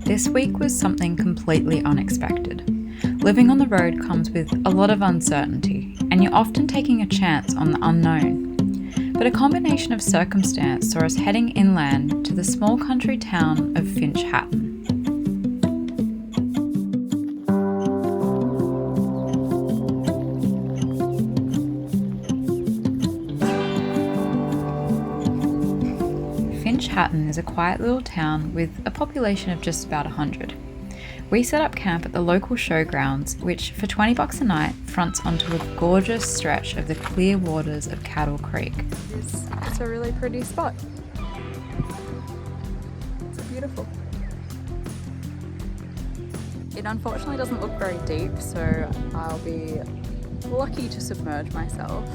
This week was something completely unexpected. Living on the road comes with a lot of uncertainty, and you're often taking a chance on the unknown. But a combination of circumstance saw us heading inland to the small country town of Finch Hatton. Finch Hatton is a quiet little town with a population of just about 100. We set up camp at the local showgrounds, which for $20 a night fronts onto a gorgeous stretch of the clear waters of Cattle Creek. It's a really pretty spot. It's beautiful. It unfortunately doesn't look very deep, so I'll be lucky to submerge myself,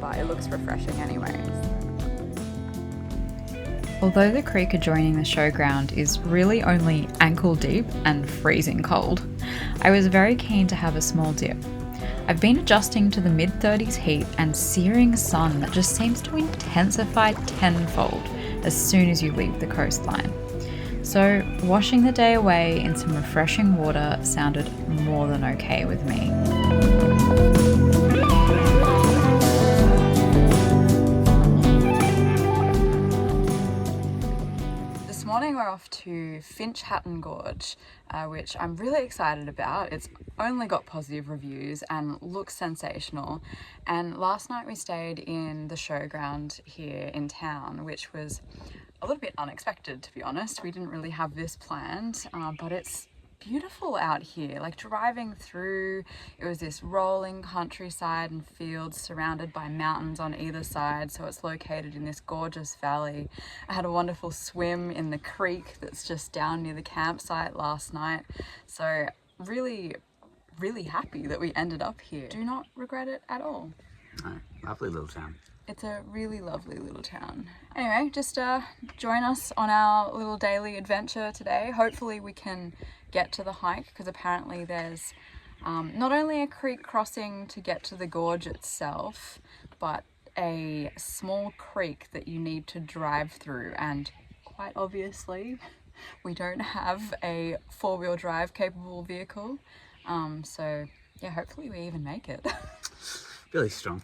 but it looks refreshing anyways. Although the creek adjoining the showground is really only ankle deep and freezing cold, I was very keen to have a small dip. I've been adjusting to the mid-30s heat and searing sun that just seems to intensify tenfold as soon as you leave the coastline. So washing the day away in some refreshing water sounded more than okay with me. We're off to Finch Hatton Gorge, which I'm really excited about. It's only got positive reviews and looks sensational. And last night we stayed in the showground here in town, which was a little bit unexpected, to be honest. We didn't really have this planned, but it's beautiful out here. Like driving through, it was this rolling countryside and fields surrounded by mountains on either side, so it's located in this gorgeous valley. I had a wonderful swim in the creek that's just down near the campsite last night, so really happy that we ended up here. Do not regret it at all. Lovely little town. It's a really lovely little town. Anyway, just join us on our little daily adventure today. Hopefully we can get to the hike, because apparently there's not only a creek crossing to get to the gorge itself, but a small creek that you need to drive through, and quite obviously we don't have a four-wheel drive capable vehicle, so yeah, hopefully we even make it. Really strong.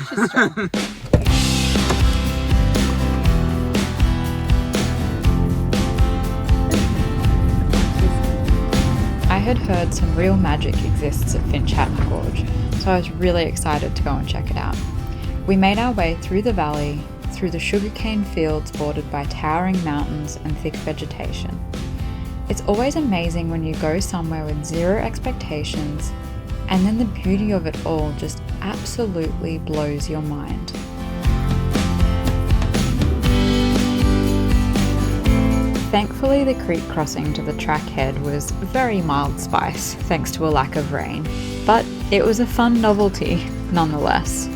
She's strong. I had heard some real magic exists at Finch Hatton Gorge, so I was really excited to go and check it out. We made our way through the valley, through the sugarcane fields bordered by towering mountains and thick vegetation. It's always amazing when you go somewhere with zero expectations, and then the beauty of it all just absolutely blows your mind. Thankfully, the creek crossing to the track head was very mild spice, thanks to a lack of rain, but it was a fun novelty nonetheless. This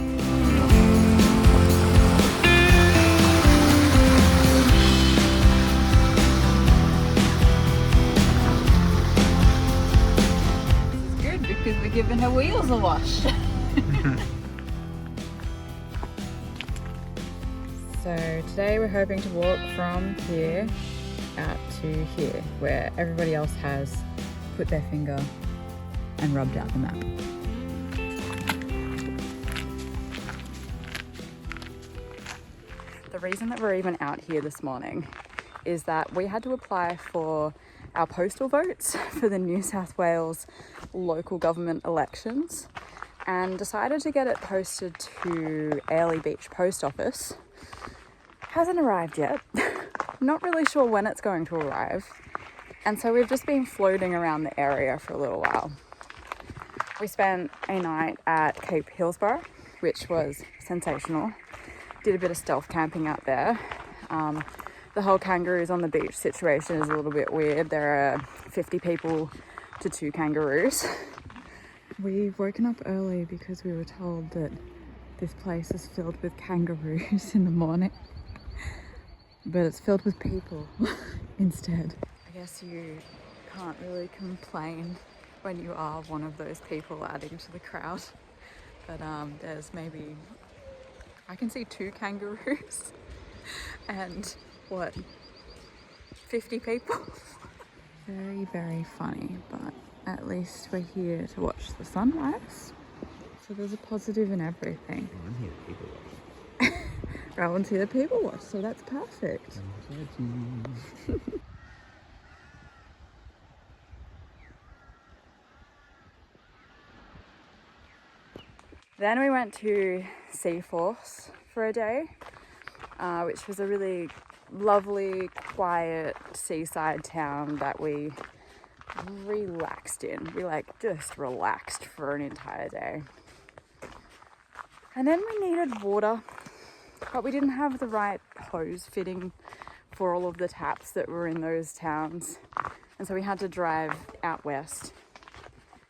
is good because we're giving her wheels a wash. So today we're hoping to walk from here out to here, where everybody else has put their finger and rubbed out the map. The reason that we're even out here this morning is that we had to apply for our postal votes for the New South Wales local government elections, and decided to get it posted to Airlie Beach Post Office. Hasn't arrived yet. Not really sure when it's going to arrive, and so we've just been floating around the area for a little while. We spent a night at Cape Hillsborough, which was sensational. Did a bit of stealth camping out there. The whole kangaroos on the beach situation is a little bit weird. There are 50 people to 2 kangaroos. We've woken up early because we were told that this place is filled with kangaroos in the morning. But it's filled with people instead. I guess you can't really complain when you are one of those people adding to the crowd. But there's maybe, I can see 2 kangaroos and 50 people. Very, very funny, but at least we're here to watch the sunrise. So there's a positive in everything. I'm here to people watch. Rowan's here to people watch, so that's perfect. Then we went to Seaforth for a day, which was a really lovely, quiet seaside town that we relaxed in. We just relaxed for an entire day. And then we needed water, but we didn't have the right hose fitting for all of the taps that were in those towns. And so we had to drive out west,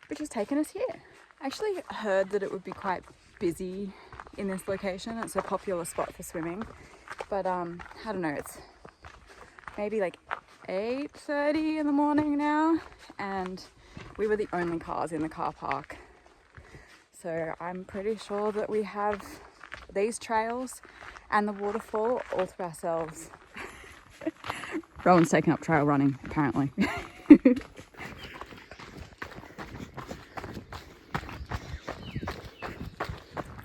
which has taken us here. I actually heard that it would be quite busy in this location. It's a popular spot for swimming, but I don't know, it's maybe like 8:30 in the morning now, and we were the only cars in the car park. So I'm pretty sure that we have these trails and the waterfall all to ourselves. Rowan's taken up trail running, apparently.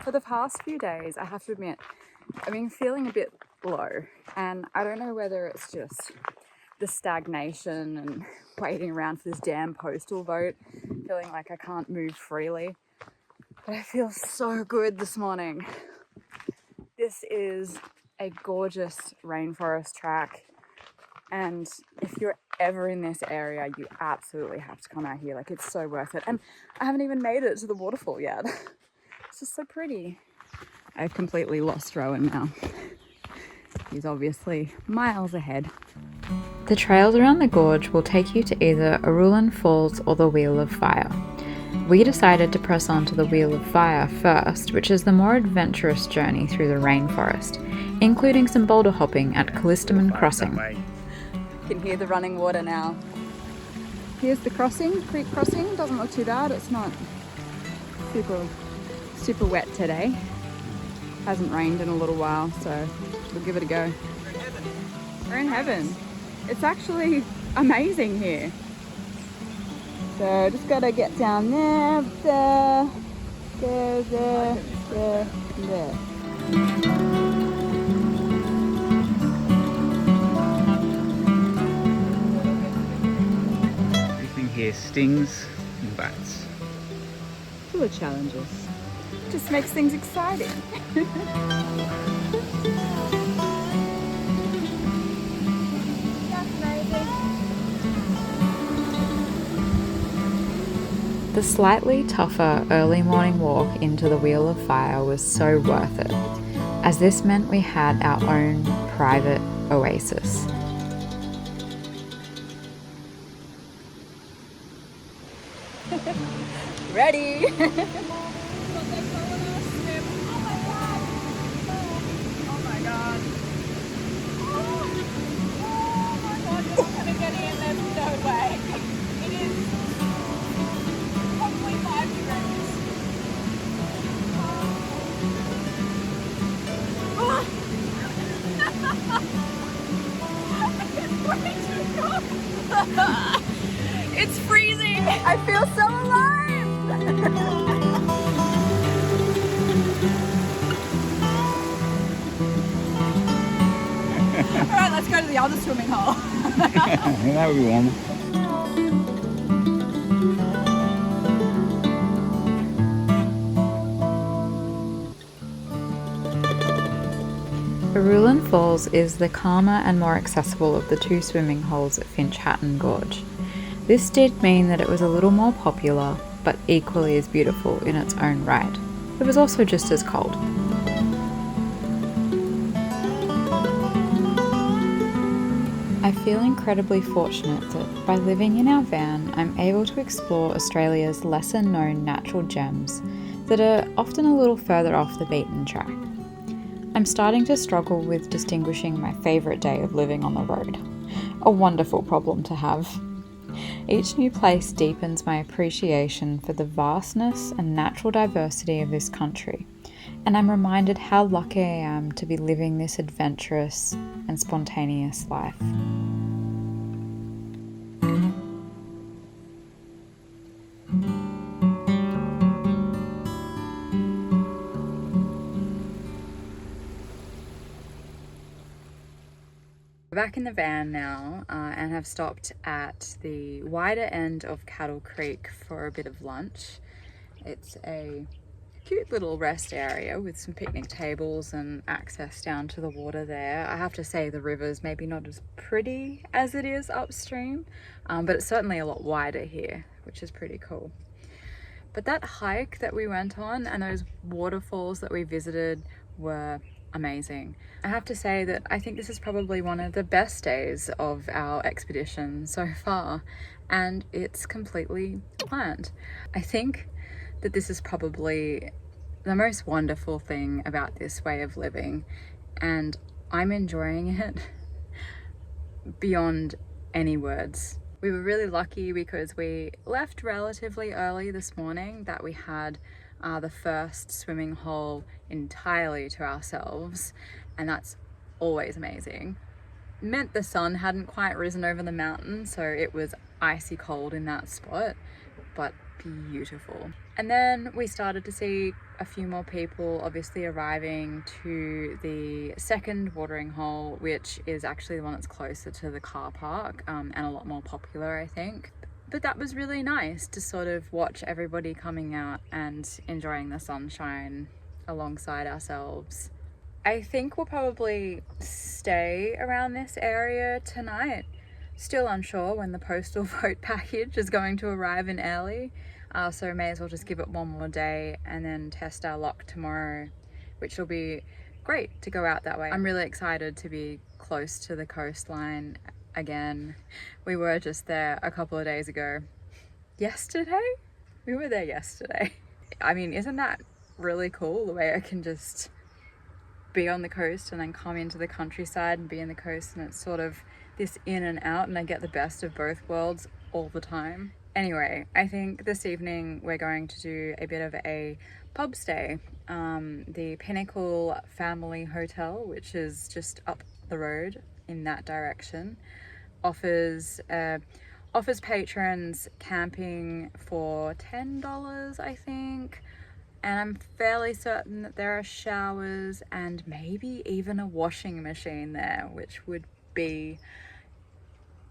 For the past few days, I have to admit, I've been feeling a bit low, and I don't know whether it's just the stagnation and waiting around for this damn postal vote, feeling like I can't move freely. But I feel so good this morning. This is a gorgeous rainforest track, and if you're ever in this area, you absolutely have to come out here. Like, it's so worth it. And I haven't even made it to the waterfall yet. It's just so pretty. I've completely lost Rowan now. He's obviously miles ahead. The trails around the gorge will take you to either Araluen Falls or the Wheel of Fire. We decided to press on to the Wheel of Fire first, which is the more adventurous journey through the rainforest, including some boulder hopping at Callistaman Crossing. You can hear the running water now. Here's the crossing, creek crossing. Doesn't look too bad. It's not super wet today. Hasn't rained in a little while, so we'll give it a go. We're in heaven. It's actually amazing here. So just gotta get down there, there. Everything here stings and bites. Full of challenges. Just makes things exciting. The slightly tougher early morning walk into the Wheel of Fire was so worth it, as this meant we had our own private oasis. Ready? It's freezing! I feel so alive! Alright, let's go to the other swimming hole. That would be warm. Araluen Falls is the calmer and more accessible of the two swimming holes at Finch Hatton Gorge. This did mean that it was a little more popular, but equally as beautiful in its own right. It was also just as cold. I feel incredibly fortunate that by living in our van, I'm able to explore Australia's lesser known natural gems that are often a little further off the beaten track. I'm starting to struggle with distinguishing my favourite day of living on the road. A wonderful problem to have. Each new place deepens my appreciation for the vastness and natural diversity of this country, and I'm reminded how lucky I am to be living this adventurous and spontaneous life. Back in the van now and have stopped at the wider end of Cattle Creek for a bit of lunch. It's a cute little rest area with some picnic tables and access down to the water there. I have to say the river's maybe not as pretty as it is upstream, but it's certainly a lot wider here, which is pretty cool. But that hike that we went on and those waterfalls that we visited were amazing. I have to say that I think this is probably one of the best days of our expedition so far, and it's completely planned. I think that this is probably the most wonderful thing about this way of living, and I'm enjoying it beyond any words. We were really lucky because we left relatively early this morning, that we had the first swimming hole entirely to ourselves, and that's always amazing. It meant the sun hadn't quite risen over the mountain, so it was icy cold in that spot, but beautiful. And then we started to see a few more people obviously arriving to the second watering hole, which is actually the one that's closer to the car park and a lot more popular, I think. But that was really nice to sort of watch everybody coming out and enjoying the sunshine alongside ourselves. I think we'll probably stay around this area tonight. Still unsure when the postal vote package is going to arrive in early, so may as well just give it one more day and then test our luck tomorrow, which will be great to go out that way. I'm really excited to be close to the coastline again. We were just there a couple of days ago. Yesterday? We were there yesterday. I mean, isn't that really cool, the way I can just be on the coast and then come into the countryside and be in the coast, and it's sort of this in and out, and I get the best of both worlds all the time. Anyway, I think this evening we're going to do a bit of a pub stay. The Pinnacle Family Hotel, which is just up the road in that direction, offers patrons camping for $10, I think, and I'm fairly certain that there are showers and maybe even a washing machine there, which would be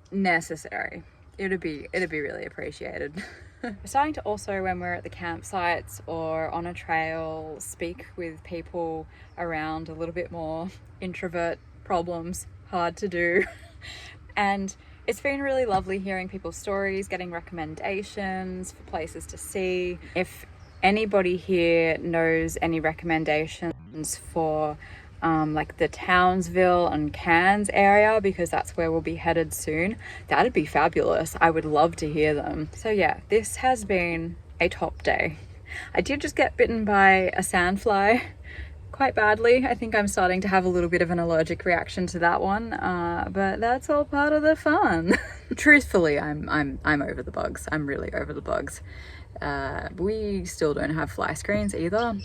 necessary. It'd be really appreciated. We're starting to also, when we're at the campsites or on a trail, speak with people around a little bit more. Introvert problems, hard to do. And it's been really lovely hearing people's stories, getting recommendations for places to see. If anybody here knows any recommendations for like the Townsville and Cairns area, because that's where we'll be headed soon, that'd be fabulous. I would love to hear them. So yeah, this has been a top day. I did just get bitten by a sandfly quite badly. I think I'm starting to have a little bit of an allergic reaction to that one, but that's all part of the fun. Truthfully, I'm over the bugs. I'm really over the bugs. We still don't have fly screens either.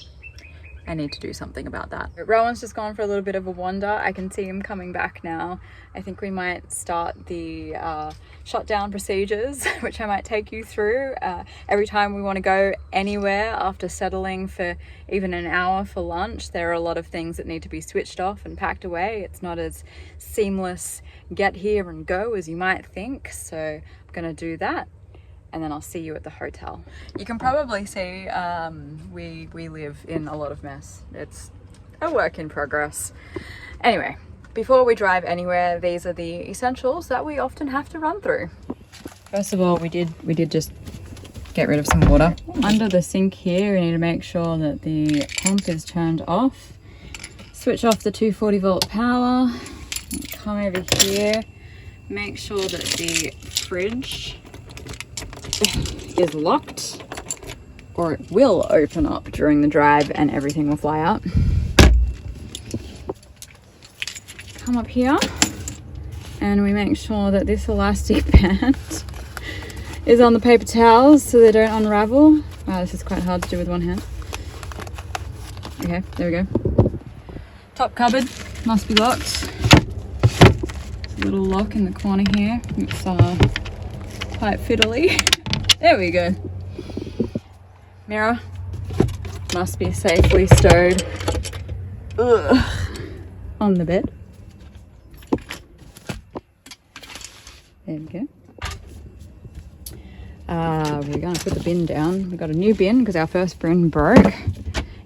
I need to do something about that. Rowan's just gone for a little bit of a wander. I can see him coming back now. I think we might start the shutdown procedures, which I might take you through. Every time we want to go anywhere after settling for even an hour for lunch, there are a lot of things that need to be switched off and packed away. It's not as seamless get here and go as you might think. So I'm gonna do that, and then I'll see you at the hotel. You can probably see we live in a lot of mess. It's a work in progress. Anyway, before we drive anywhere, these are the essentials that we often have to run through. First of all, we did just get rid of some water. Under the sink here, we need to make sure that the pump is turned off. Switch off the 240 volt power. Come over here, make sure that the fridge is locked, or it will open up during the drive and everything will fly out. Come up here and we make sure that this elastic band is on the paper towels so they don't unravel. Wow, this is quite hard to do with one hand. Okay, there we go. Top cupboard must be locked. There's a little lock in the corner here. It's quite fiddly. There we go. Mirror must be safely stowed on the bed. There we go. We're going to put the bin down. We've got a new bin because our first bin broke.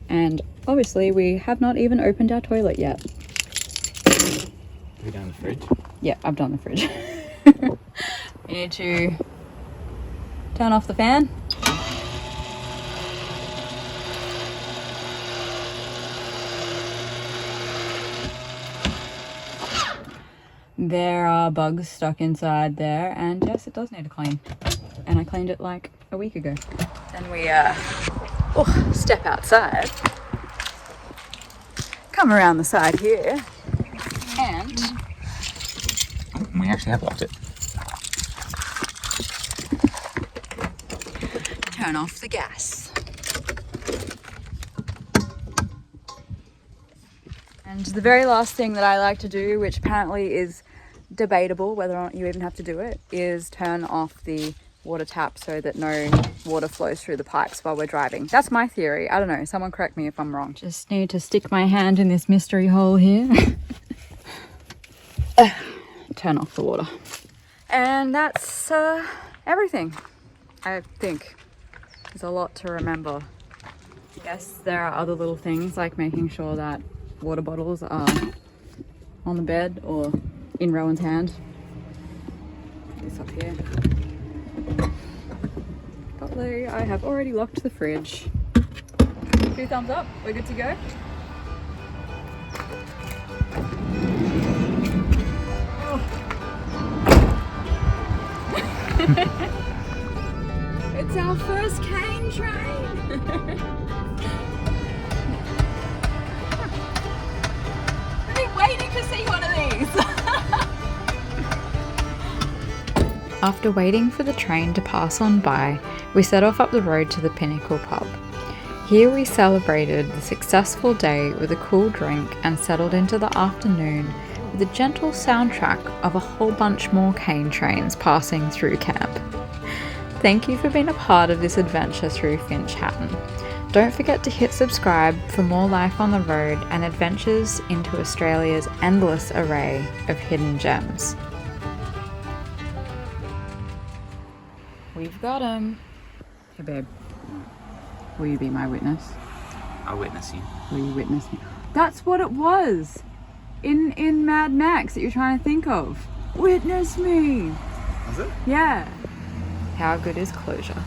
And obviously we have not even opened our toilet yet. Are we done the fridge? Yeah, I've done the fridge. We need to turn off the fan. There are bugs stuck inside there, and yes, it does need a clean. And I cleaned it like a week ago. Then we step outside, come around the side here, and We actually have locked it. turn off the gas. And the very last thing that I like to do, which apparently is debatable whether or not you even have to do it, is turn off the water tap so that no water flows through the pipes while we're driving. That's my theory. I don't know. Someone correct me if I'm wrong. Just need to stick my hand in this mystery hole here. Turn off the water. And that's everything, I think. There's a lot to remember. Yes, there are other little things like making sure that water bottles are on the bed or in Rowan's hand. Put this up here. But I have already locked the fridge. 2 thumbs up, we're good to go. It's our first cane train. I've been waiting to see one of these. After waiting for the train to pass on by, we set off up the road to the Pinnacle pub. Here we celebrated the successful day with a cool drink and settled into the afternoon with a gentle soundtrack of a whole bunch more cane trains passing through camp. Thank you for being a part of this adventure through Finch Hatton. Don't forget to hit subscribe for more life on the road and adventures into Australia's endless array of hidden gems. We've got him. Hey babe, will you be my witness? I'll witness you. Will you witness me? That's what it was in Mad Max that you're trying to think of. Witness me. Was it? Yeah. How good is closure?